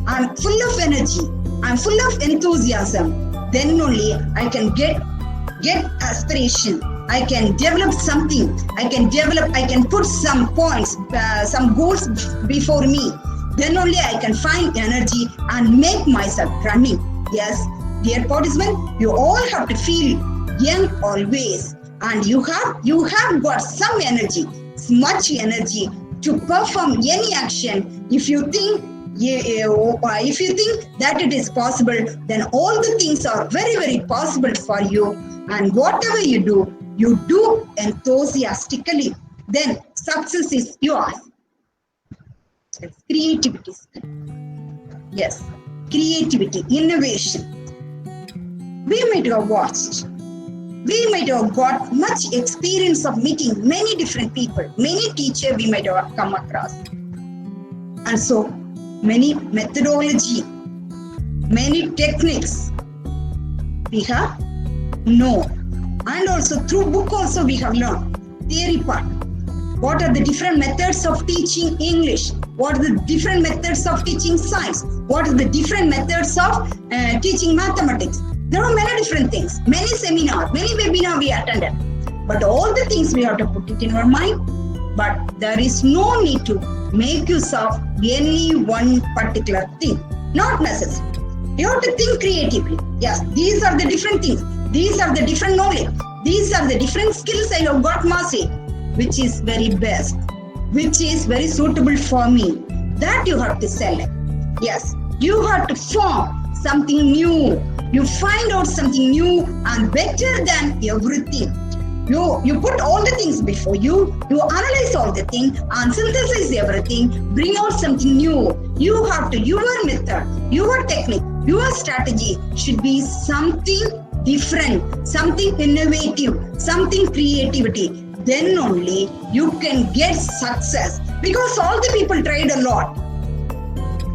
I'm full of energy. I'm full of enthusiasm. Then only I can get aspiration. I can develop something. I can put some points, some goals before me. Then only I can find energy and make myself running. Yes, dear participants, you all have to feel young always, and you have got some energy, much energy to perform any action. If you think If you think that it is possible, then all the things are very, very possible for you. And whatever you do enthusiastically, then success is yours. It's creativity. Yes, creativity, innovation. We might have watched. We might have got much experience of meeting many different people, many teachers we might have come across. And so, many methodology, many techniques we have known. And also through book also we have learned. Theory part. What are the different methods of teaching English? What are the different methods of teaching science? What are the different methods of teaching mathematics? There are many different things, many seminars, many webinars we attended. But all the things we have to put it in our mind. But there is no need to make use of any one particular thing. Not necessary. You have to think creatively. Yes, these are the different things. These are the different knowledge. These are the different skills I have got mastered. Which is very best. Which is very suitable for me. That you have to select. Yes, you have to form something new. You find out something new and better than everything. You put all the things before you analyze all the things and synthesize everything, bring out something new. You have to, your method, your technique, your strategy should be something different, something innovative, something creativity. Then only you can get success, because all the people tried a lot.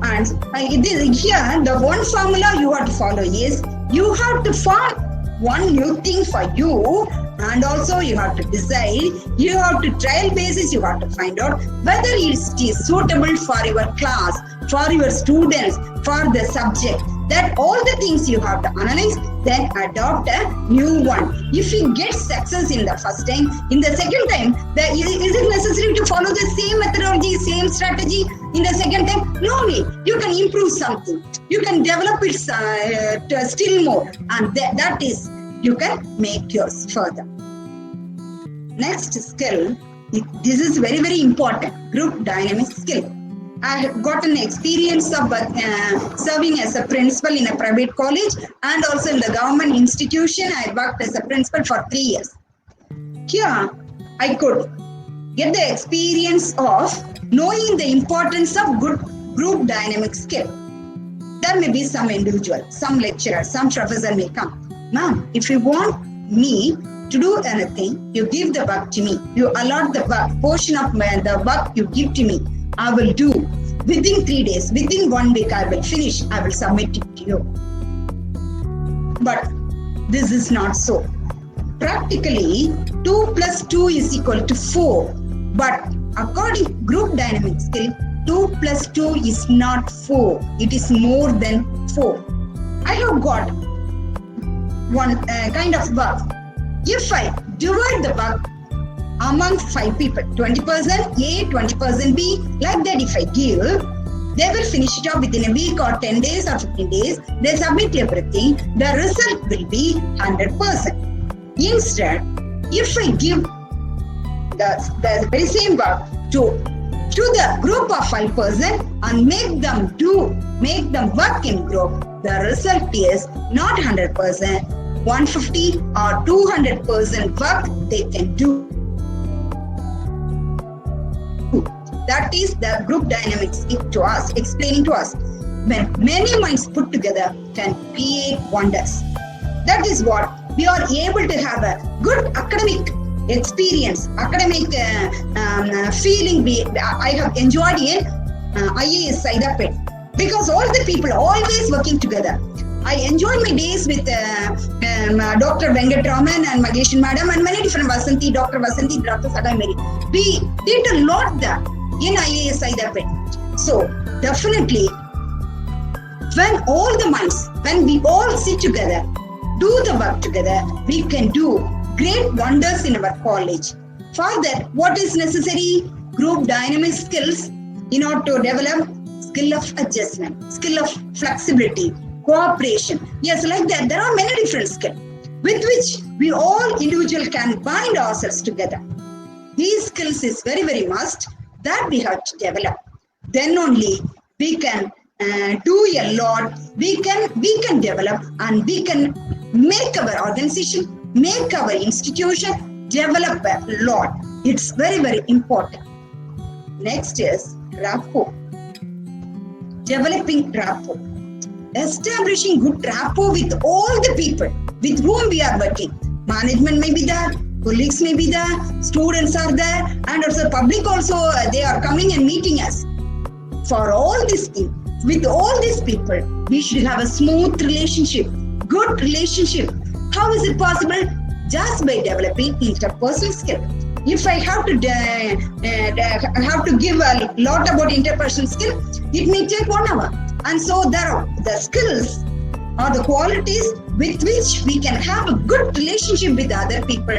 And here, the one formula you have to follow is, you have to find one new thing for you, and also you have to decide, you have to trial basis, you have to find out whether it is suitable for your class, for your students, for the subject. That all the things you have to analyze, then adopt a new one. If you get success in the first time, in the second time, is it necessary to follow the same methodology, same strategy in the second time? No need. You can improve something. You can develop it still more. And that is, you can make yours further. Next skill, this is very, very important, group dynamic skill. I have got an experience of serving as a principal in a private college and also in the government institution. I worked as a principal for 3 years. Here, I could get the experience of knowing the importance of good group dynamic skill. There may be some individual, some lecturer, some professor may come. Ma'am, if you want me to do anything, you give the work to me. You allot the work, portion of the work you give to me. I will do within 3 days, within 1 week I will finish, I will submit it to you. But this is not so. Practically 2 plus 2 is equal to 4. But according to group dynamic skill, 2 plus 2 is not 4. It is more than 4. I have got one kind of work. If I divide the work among 5 people, 20% A, 20% B, like that if I give, they will finish it off within a week or 10 days or 15 days. They submit everything. The result will be 100%. Instead, if I give the very same work to the group of 5% and make them work in group, the result is not 100%, 150 or 200% work they can do. That is the group dynamics to us, explaining to us. When many minds put together can create wonders. That is what we are able to have a good academic experience, academic feeling. I have enjoyed in IAS Saidapet, because all the people are always working together. I enjoyed my days with Dr. Vengatraman and Mageshan Madam and many different Dr. Vasanthi, Dr. Sagai Mary. We did a lot there in IAS Saidapet. So definitely, when all the minds, when we all sit together, do the work together, we can do great wonders in our college. Further, what is necessary? Group dynamic skills in order to develop skill of adjustment, skill of flexibility, cooperation. Yes, like that. There are many different skills with which we all individual can bind ourselves together. These skills is very, very must that we have to develop. Then only we can do a lot. We can develop and we can make our organization, make our institution develop a lot. It's very, very important. Next is rapport. Developing rapport. Establishing good rapport with all the people with whom we are working. Management may be there, colleagues may be there, students are there, and also public also, they are coming and meeting us. For all these things, with all these people, we should have a smooth relationship, good relationship. How is it possible? Just by developing interpersonal skill. If I have to give a lot about interpersonal skill, it may take 1 hour. And so there are the skills or the qualities with which we can have a good relationship with other people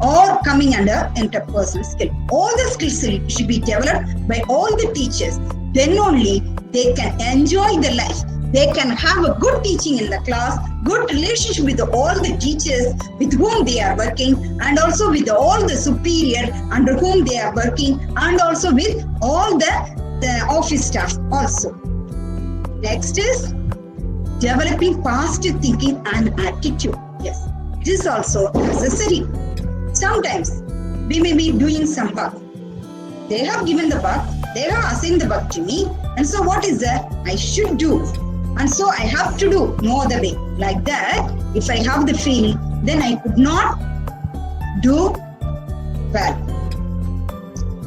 or coming under interpersonal skill. All the skills should be developed by all the teachers. Then only they can enjoy the life. They can have a good teaching in the class, good relationship with all the teachers with whom they are working, and also with all the superior under whom they are working, and also with all the office staff also. Next is developing positive thinking and attitude. Yes, it is also necessary. Sometimes we may be doing some work. They have given the work, they have assigned the work to me, and so what is that I should do? And so I have to do no other way. Like that, if I have the feeling, then I could not do well.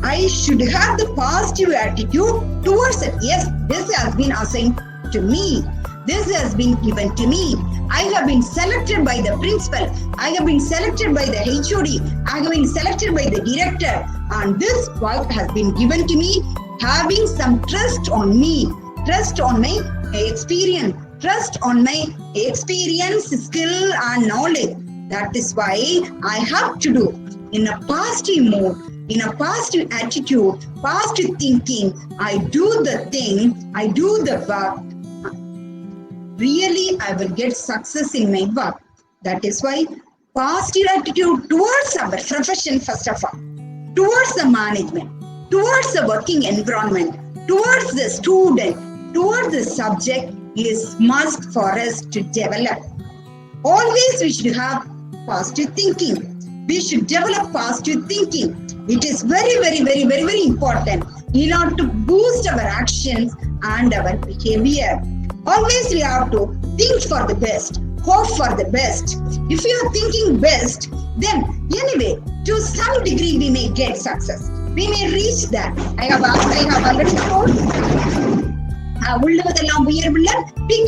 I should have the positive attitude towards it. Yes, this has been assigned to me. This has been given to me. I have been selected by the principal. I have been selected by the HOD. I have been selected by the director. And this work has been given to me, having some trust on me, trust on my experience, trust on my experience, skill and knowledge. That is why I have to do in a positive mood, in a positive attitude, positive thinking. I do the thing, I do the work. Really, I will get success in my work. That is why positive attitude towards our profession, first of all, towards the management, towards the working environment, towards the student, towards the subject is must for us to develop. Always we should have positive thinking. We should develop positive thinking. It is very, very, very, very, very important in order to boost our actions and our behavior. Always we have to think for the best, hope for the best. If you are thinking best, then anyway, to some degree we may get success. We may reach that. I have already told. We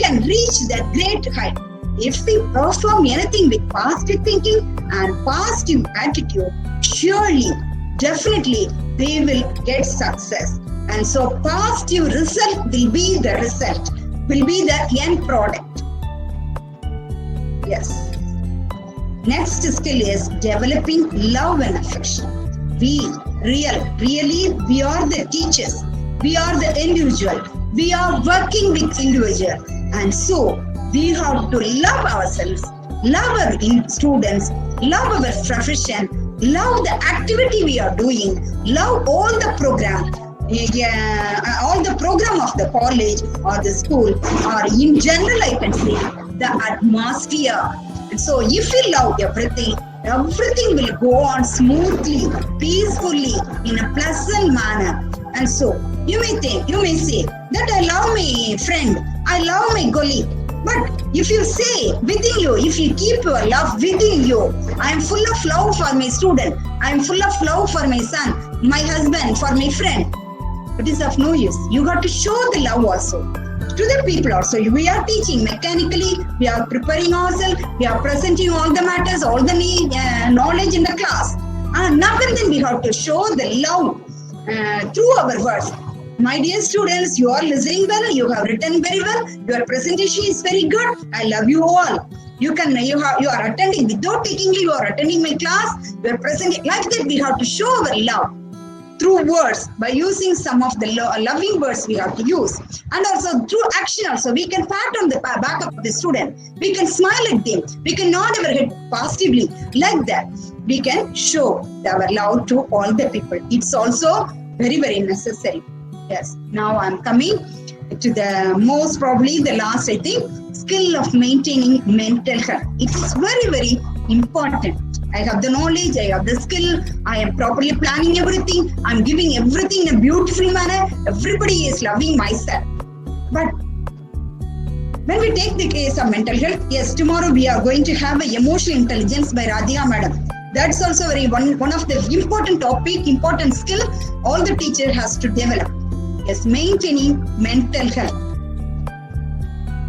can reach that great height. If we perform anything with positive thinking and positive attitude, surely, definitely, we will get success. And so positive result will be the result, will be the end product. Yes. Next skill is developing love and affection. We are the teachers. We are the individual. We are working with individual. And so we have to love ourselves, love our students, love our profession, love the activity we are doing, love all the program, all the program of the college or the school, or in general I can say the atmosphere. And so if we love everything will go on smoothly, peacefully, in a pleasant manner. And so you may say that I love my friend, I love my colleague. But if you say within you, if you keep your love within you, I am full of love for my student, I am full of love for my son, my husband, for my friend, it is of no use. You got to show the love also to the people also. We are teaching mechanically, we are preparing ourselves, we are presenting all the matters, all the knowledge in the class. And now and then we have to show the love through our words. My dear students, you are listening well, you have written very well, your presentation is very good, I love you all. You are attending, without taking you are attending my class, you are presenting. Like that we have to show our love through words, by using some of the loving words we have to use. And also through action also, we can pat on the back of the student, we can smile at them, we can nod our head positively. Like that, we can show our love to all the people. It's also very, very necessary. Yes, now I'm coming. to the most probably the last, I think, skill of maintaining mental health. It is very, very important. I have the knowledge, I have the skill, I am properly planning everything, I'm giving everything in a beautiful manner, everybody is loving myself. But when we take the case of mental health, yes, tomorrow we are going to have an emotional intelligence by Radhika madam. That's also very one of the important topic, important skill all the teacher has to develop. Yes, maintaining mental health.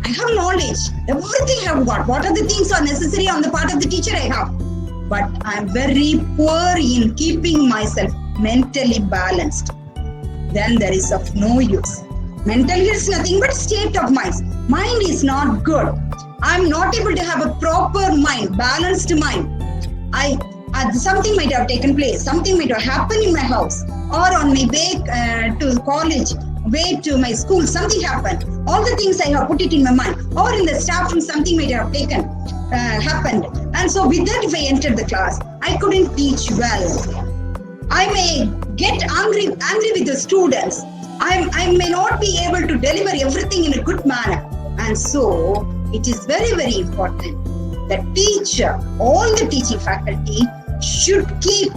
I have knowledge, everything I have got. What are the things are necessary on the part of the teacher I have? But I am very poor in keeping myself mentally balanced. Then there is of no use. Mental health is nothing but state of mind. Mind is not good. I am not able to have a proper mind, balanced mind. Something might have taken place, something might have happened in my house, or on my way to college, way to my school, something happened. All the things I have put it in my mind, or in the staff room, something might have happened. And so with that, if I entered the class, I couldn't teach well. I may get angry with the students. I may not be able to deliver everything in a good manner. And so it is very, very important. The teacher, all the teaching faculty should take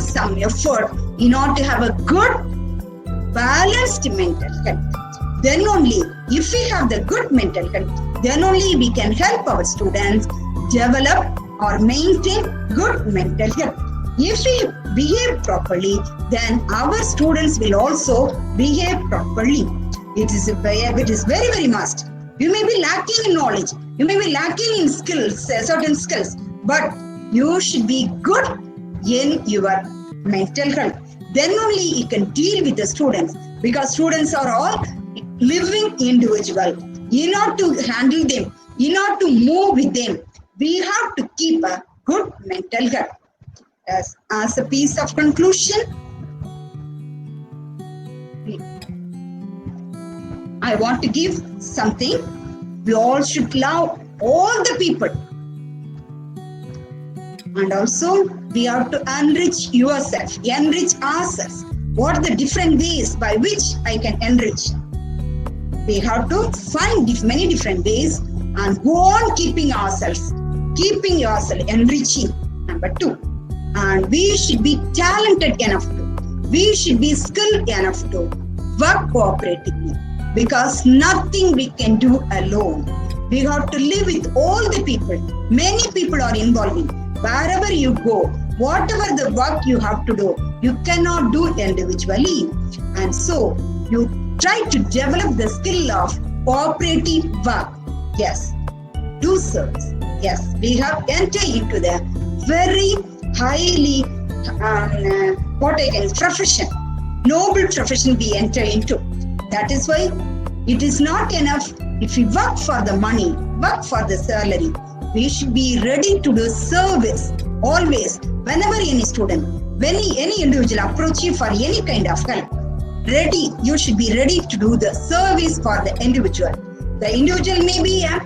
some effort in order to have a good, balanced mental health. Then only, if we have the good mental health, then only we can help our students develop or maintain good mental health. If we behave properly, then our students will also behave properly. It is very, very must. You may be lacking in knowledge, you may be lacking in skills, certain skills, but you should be good in your mental health. Then only you can deal with the students, because students are all living individuals. In order to handle them, in order to move with them, we have to keep a good mental health. As a piece of conclusion, I want to give something. We all should love all the people. And also, we have to enrich yourself, enrich ourselves. What are the different ways by which I can enrich? We have to find many different ways and go on keeping yourself enriching. Number 2. And we should be talented enough to, we should be skilled enough to work cooperatively, because nothing we can do alone. We have to live with all the people. Many people are involving. Wherever you go, whatever the work you have to do, you cannot do individually. And so you try to develop the skill of cooperative work. Yes, do service. Yes, we have entered into the very highly profession, noble profession we enter into. That is why it is not enough if we work for the money, work for the salary. We should be ready to do service always. Whenever any student, when any individual approach you for any kind of help, you should be ready to do the service for the individual. The individual may be a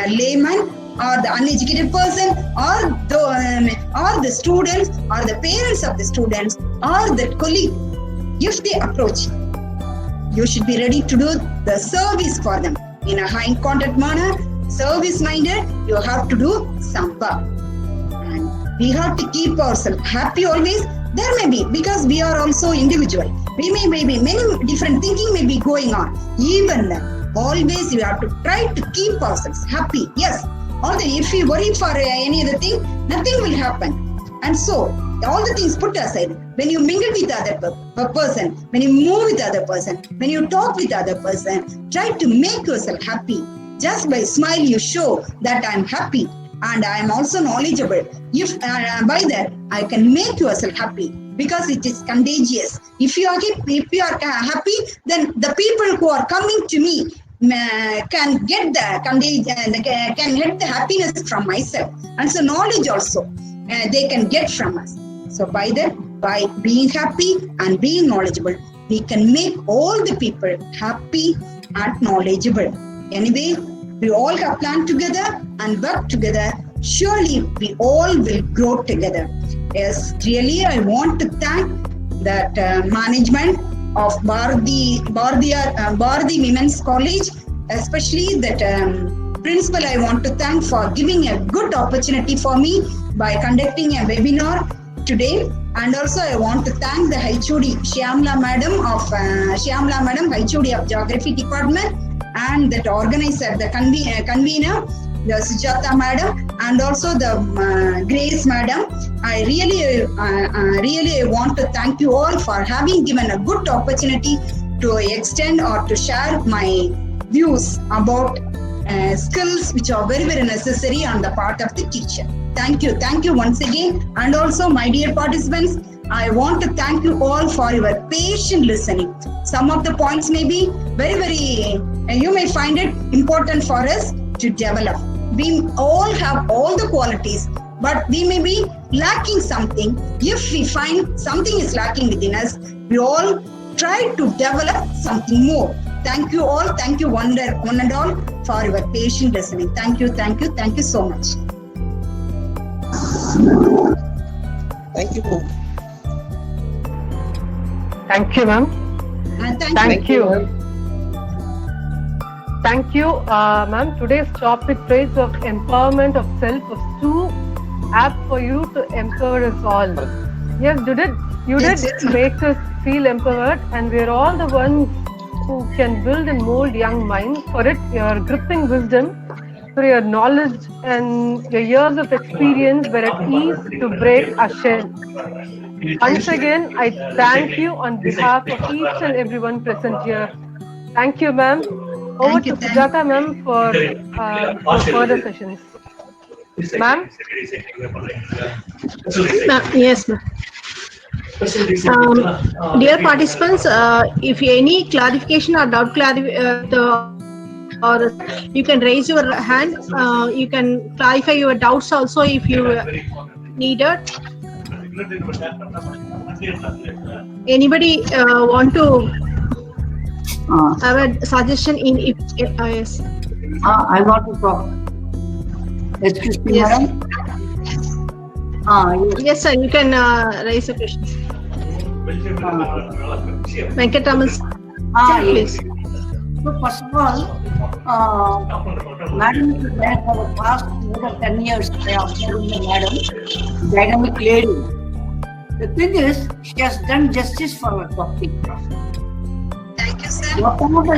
layman, or the uneducated person, or the students, or the parents of the students, or the colleague. If they approach, you should be ready to do the service for them in a high contact manner, service minded. You have to do some work, and we have to keep ourselves happy always. There may be, because we are also individual, we may be many different thinking may be going on. Even then, always we have to try to keep ourselves happy. Yes. Although if we worry for any other thing, nothing will happen. And so, all the things put aside. When you mingle with the other person, when you move with the other person, when you talk with the other person, try to make yourself happy. Just by smile, you show that I'm happy and I am also knowledgeable. If by that, I can make yourself happy, because it is contagious. If you are happy, then the people who are coming to me can get the contagion, can get the happiness from myself, and so knowledge also they can get from us. So by being happy and being knowledgeable, we can make all the people happy and knowledgeable. Anyway, we all have planned together and work together. Surely we all will grow together. Yes, really, I want to thank that management of Bharati Women's College, especially that principal I want to thank for giving a good opportunity for me by conducting a webinar today. And also I want to thank the HOD Shyamla Madam, HOD of Geography Department, and that organizer, the convener, the Sujata Madam, and also the Grace Madam. I really want to thank you all for having given a good opportunity to extend or to share my views about skills which are very, very necessary on the part of the teacher. Thank you once again. And also, my dear participants, I want to thank you all for your patient listening. Some of the points may be very, very, you may find it important for us to develop. We all have all the qualities, but we may be lacking something. If we find something is lacking within us, we all try to develop something more. Thank you all. Thank you one and all for your patient listening. Thank you so much. Thank you. Thank you, ma'am. Thank you. Thank you, ma'am. Today's topic, Traits of Empowerment of Self, was too apt for you to empower us all. Yes, you did make us feel empowered, and we're all the ones who can build and mold young minds. For it, your gripping wisdom, for your knowledge and your years of experience were at ease to break our shell. Once again, I thank you on behalf of each and everyone present here. Thank you, ma'am. Over to Sujata, ma'am, for further sessions. Ma'am? Yes, ma'am. Dear participants, if any clarification or doubt or you can raise your hand. You can clarify your doubts also if you need it. Anybody want to have a suggestion in yes? I want to talk. Excuse me, Yes. madam. Yes, sir. You can raise a question. Venkataraman, please. So first of all, madam is there for the past more than 10 years. I have observed the madam, dynamic lady. The thing is, she has done justice for her topic. Thank you, sir. Whatever the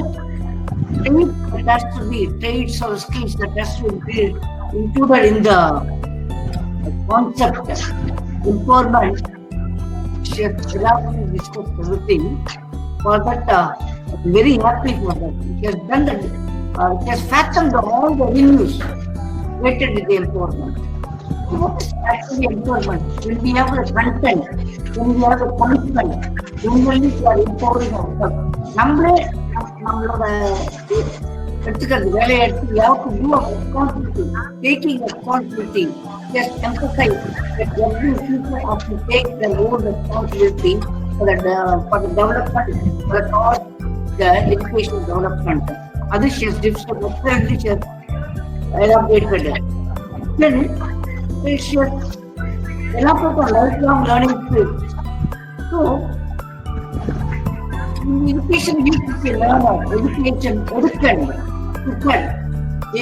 traits that has to be, traits or skills that has to be included in the concept, empowerment, she has elaborately discussed everything. For that, I'm very happy for that. She has done that. She has fathomed all the avenues related with the empowerment. So what is actually empowerment? When we have the content, when we have the commitment, when we are empowering ourselves. நம்மளோட எடுத்துக்கிறது வேலையை எடுத்து we have to do a responsibility, taking responsibility. Just emphasize that every people have to take their own responsibility for the development, for the educational development. This is different. Elaborated. Then she has elaborated on lifelong learning skills. So education needs to be learner, education, educand.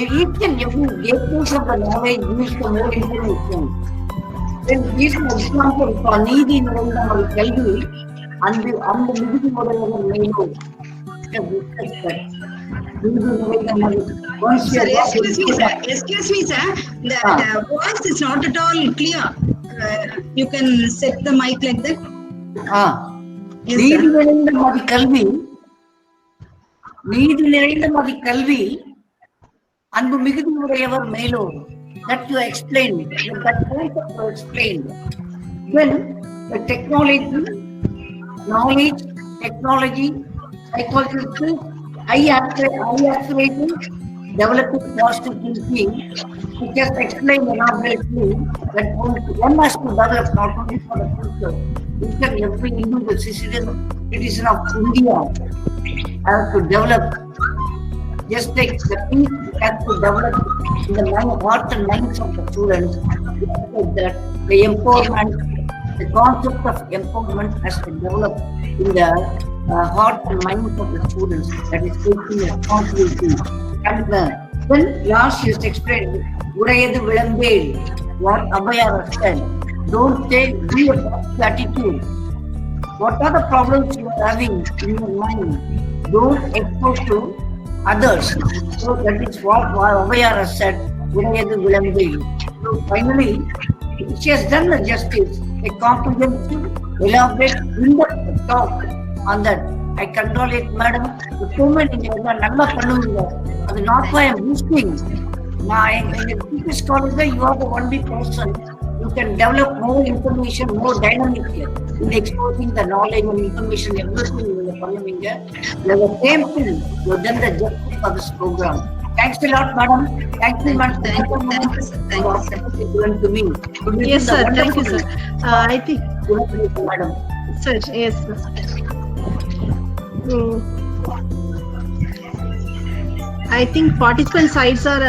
Each and every gateway of the knowledge gives the more information. Then this example for needy நிறைந்த ஒரு கல்வி அந்த மிகுதி உடையவர் மேலும் Sir, excuse me, sir. The voice is not at all clear. You can set the mic like that. Yes, நீதி நிறைந்த மதி கல்வி அன்பு மிகுதி உடையவர் மேலும். That you explained, that point you explained. When the technology, knowledge, technology, psychology, high accelerating, developing positive thinking, we just explained elaborately that one has to develop not only for the future. Each and every individual citizen of India has to develop. Just like the things has to develop in the hearts and minds of the students, that the empowerment, the concept of empowerment has to develop in the heart and mind of the students, that is taking responsibility. And then last she has explained, Udayadu Vilambel, what Abhaya said, don't be a positive attitude. What are the problems you are having in your mind? Don't expose to others. So that is what Abhaya said, Udayadu Vilambel. So finally, she has done the justice, a comprehensive, elaborate, in-depth talk on that. I congratulate madam. The women in Nalla Pannuvinga. That's not why I'm boosting. Now, in the previous college, you are the only person you can develop more information, more dynamically in exposing the knowledge and information, everything in the Pannuvinga. You have the same thing. You have done the justice for this program. Thanks a lot, madam. Thank you, madam. Thank you, sir. To me. Yes, sir. Thank you, sir. I think, Madam. sir, yes, sir. I think participant sides are,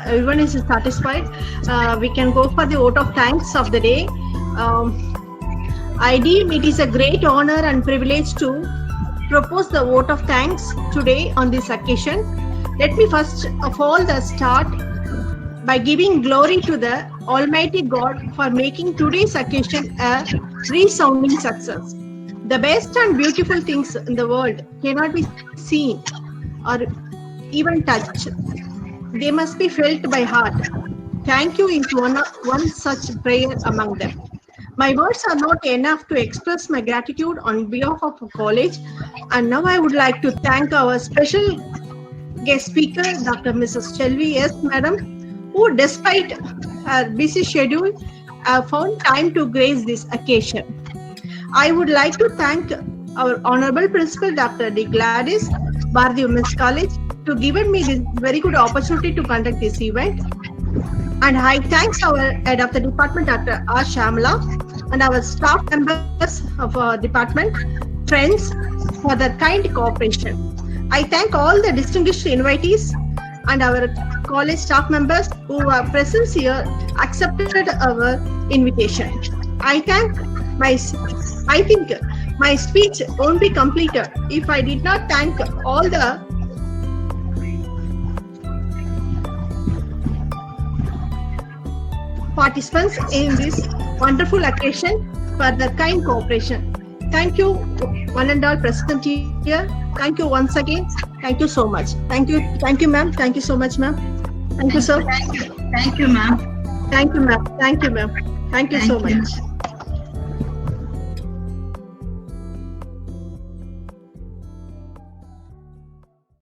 everyone is satisfied. We can go for the vote of thanks of the day. I deem it is a great honor and privilege to propose the vote of thanks today on this occasion. Let me first of all start by giving glory to the Almighty God for making today's occasion a resounding success. The best and beautiful things in the world cannot be seen or even touched. They must be felt by heart. Thank you is one such prayer among them. My words are not enough to express my gratitude on behalf of the college, and now I would like to thank our special guest speaker, Dr. Mrs. Shelvi S. Madam, who despite her busy schedule found time to grace this occasion. I would like to thank our Honorable Principal, Dr. D. Gladys, Bharati Women's College, to given me this very good opportunity to conduct this event. And I thank our head of the department, Dr. R. Shamala, and our staff members of our department, friends, for their kind cooperation. I thank all the distinguished invitees and our college staff members who are present here, accepted our invitation. I think my speech won't be completed if I did not thank all the participants in this wonderful occasion for their kind cooperation. Thank you, one and all present here. Thank you once again. Thank you so much. Thank you, ma'am. Thank you so much, ma'am. Thank you, sir. Thank you, ma'am. Thank you, ma'am. Thank you, ma'am. Thank you so much.